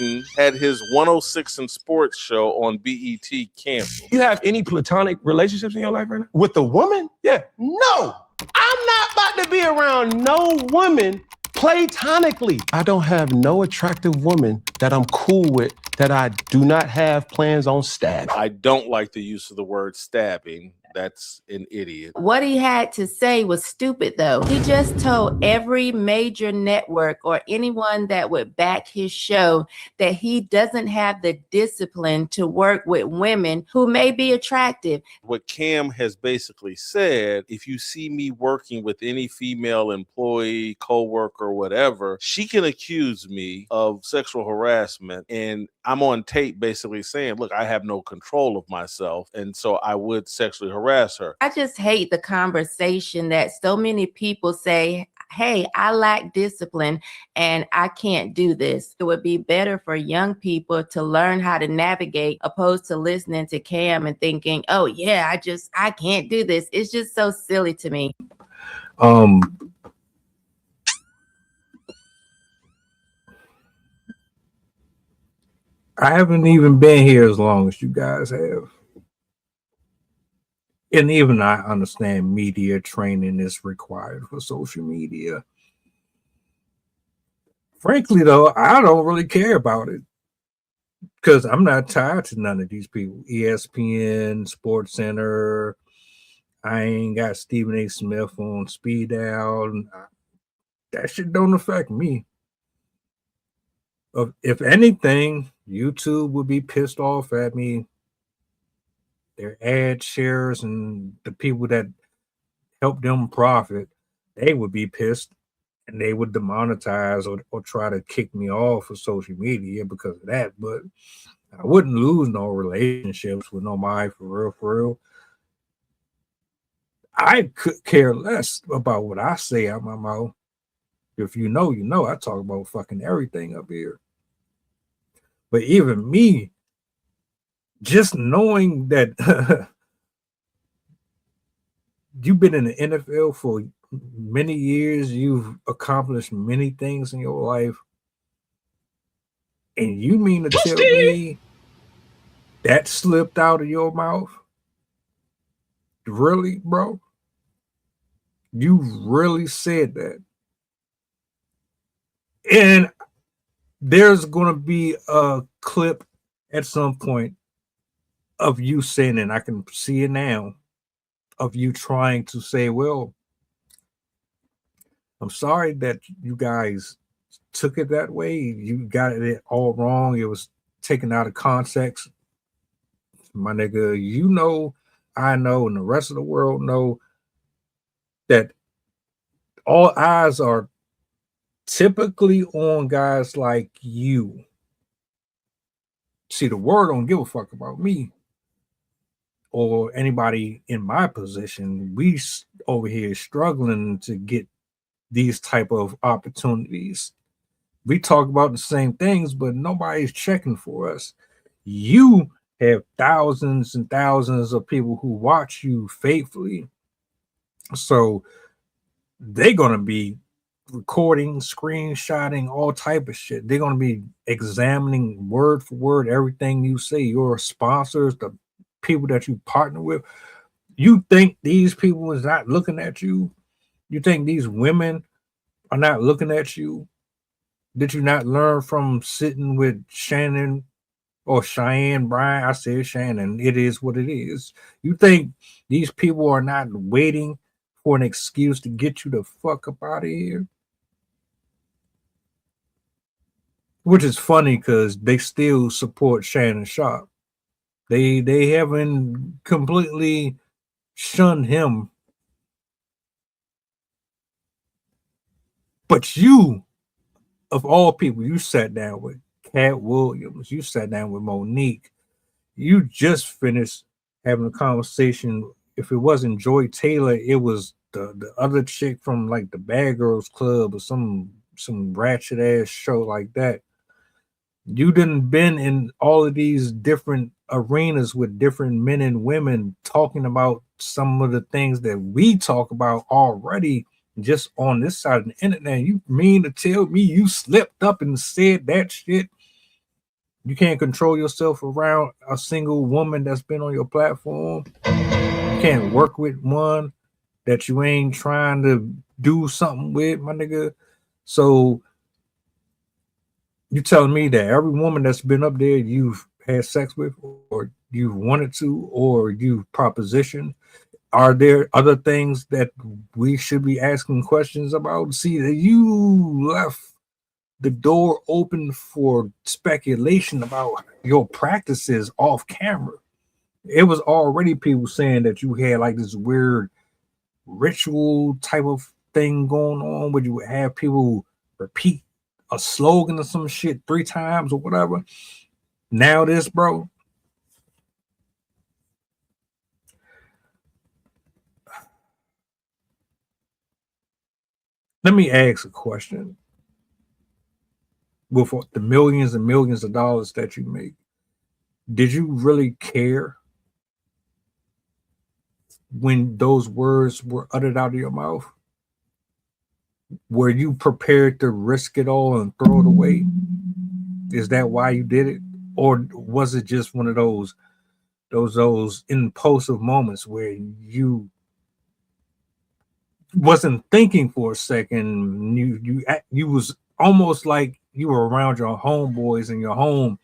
Clinton had his 106 in Sports show on BET canceled. You have any platonic relationships in your life right now? With a woman? Yeah. No. I'm not about to be around no woman platonically. I don't have no attractive woman that I'm cool with that I do not have plans on stabbing. I don't like the use of the word stabbing. That's an idiot. What he had to say was stupid, though. He just told every major network or anyone that would back his show that he doesn't have the discipline to work with women who may be attractive. What Cam has basically said, if you see me working with any female employee, coworker, whatever, she can accuse me of sexual harassment. And I'm on tape basically saying, look, I have no control of myself. And so I would sexually harass her. I just hate the conversation that so many people say, hey, I lack discipline and I can't do this. It would be better for young people to learn how to navigate opposed to listening to Cam and thinking, oh yeah, I can't do this. It's just so silly to me. I haven't even been here as long as you guys have. And even I understand media training is required for social media. Frankly, though, I don't really care about it because I'm not tied to none of these people. ESPN, Sports Center. I ain't got Stephen A. Smith on speed dial. That shit don't affect me. If anything, YouTube would be pissed off at me. Their ad shares and the people that help them profit, they would be pissed and they would demonetize or try to kick me off of social media because of that. But I wouldn't lose no relationships with nobody for real. I could care less about what I say out my mouth. If you know, you know, I talk about fucking everything up here. But even me, just knowing that you've been in the NFL for many years, you've accomplished many things in your life, and you mean to tell me that slipped out of your mouth? Really, bro? You really said that? And there's going to be a clip at some point of you saying, and I can see it now, of you trying to say, well, I'm sorry that you guys took it that way. You got it all wrong. It was taken out of context. My nigga, you know, I know, and the rest of the world know that all eyes are typically on guys like you. See, the world don't give a fuck about me or anybody in my position. We over here struggling to get these type of opportunities. We talk about the same things, but nobody's checking for us. You have thousands and thousands of people who watch you faithfully. So they're going to be recording, screenshotting, all type of shit. They're going to be examining word for word everything you say. Your sponsors, the people that you partner with. You think these people is not looking at you? You think these women are not looking at you? Did you not learn from sitting with Shannon or Cheyenne Bryan? I said Shannon. It is what it is. You think these people are not waiting for an excuse to get you the fuck up out of here? Which is funny because they still support Shannon Sharp. They haven't completely shunned him. But you, of all people, you sat down with Cat Williams. You sat down with Monique. You just finished having a conversation. If it wasn't Joy Taylor, it was the other chick from like the Bad Girls Club or some ratchet ass show like that. You done been in all of these different arenas with different men and women talking about some of the things that we talk about already just on this side of the internet. You mean to tell me you slipped up and said that shit You can't control yourself around a single woman that's been on your platform. You can't work with one that you ain't trying to do something with, my nigga. So you telling me that every woman that's been up there you've had sex with, or you've wanted to, or you've propositioned? Are there other things that we should be asking questions about? See, that you left the door open for speculation about your practices off camera. It was already people saying that you had like this weird ritual type of thing going on where you would have people repeat a slogan or some shit 3 times or whatever. Now this, bro. Let me ask a question. With the millions and millions of dollars that you make, did you really care when those words were uttered out of your mouth? Were you prepared to risk it all and throw it away? Is that why you did it? Or was it just one of those impulsive moments where you wasn't thinking for a second? You was almost like you were around your homeboys in your home.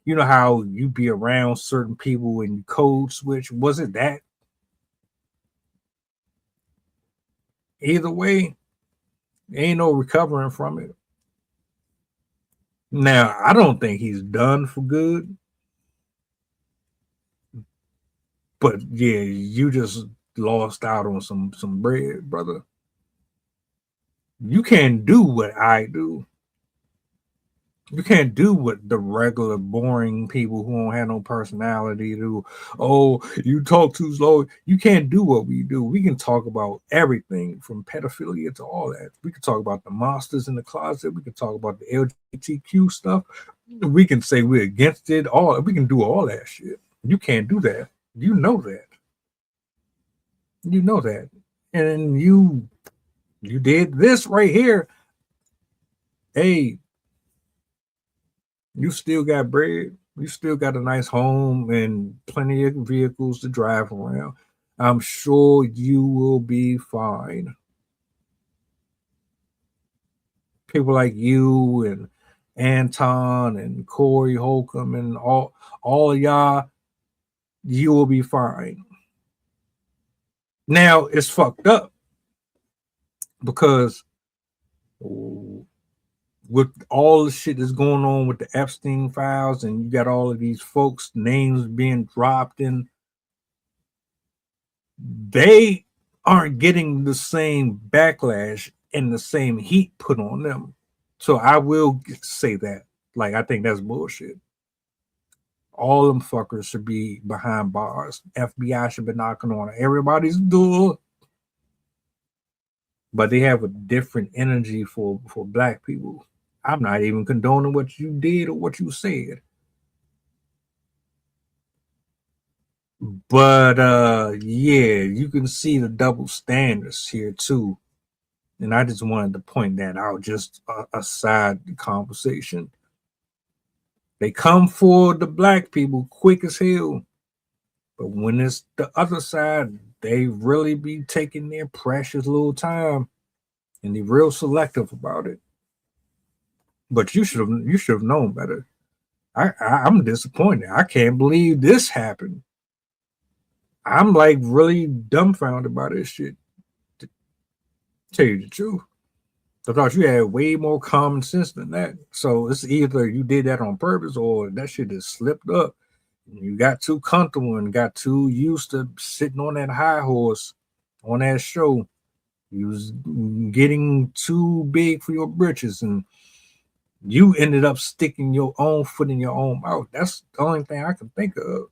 You know how you be around certain people and you code switch. Was it that? Either way, ain't no recovering from it. Now, I don't think he's done for good. But yeah, you just lost out on some bread, brother. You can't do what I do. You can't do what the regular boring people who don't have no personality do. Oh, you talk too slow. You can't do what we do. We can talk about everything from pedophilia to all that. We can talk about the monsters in the closet. We can talk about the LGBTQ stuff. We can say we're against it. All we can do all that shit. You can't do that. You know that. You know that. And you did this right here. Hey, you still got bread. You still got a nice home and plenty of vehicles to drive around. I'm sure you will be fine. People like you and Anton and Corey Holcomb and all of y'all, you will be fine. Now it's fucked up because with all the shit that's going on with the Epstein files, and you got all of these folks' names being dropped in, they aren't getting the same backlash and the same heat put on them. So I will say that. Like, I think that's bullshit. All them fuckers should be behind bars. FBI should be knocking on everybody's door. But they have a different energy for black people. I'm not even condoning what you did or what you said. But yeah, you can see the double standards here too. And I just wanted to point that out, just aside the conversation. They come for the black people quick as hell. But when it's the other side, they really be taking their precious little time and they're real selective about it. But you should have known better. I'm disappointed. I can't believe this happened. I'm like really dumbfounded by this shit. To tell you the truth, I thought you had way more common sense than that. So it's either you did that on purpose or that shit just slipped up. You got too comfortable and got too used to sitting on that high horse on that show. You was getting too big for your britches, and you ended up sticking your own foot in your own mouth. That's the only thing I can think of.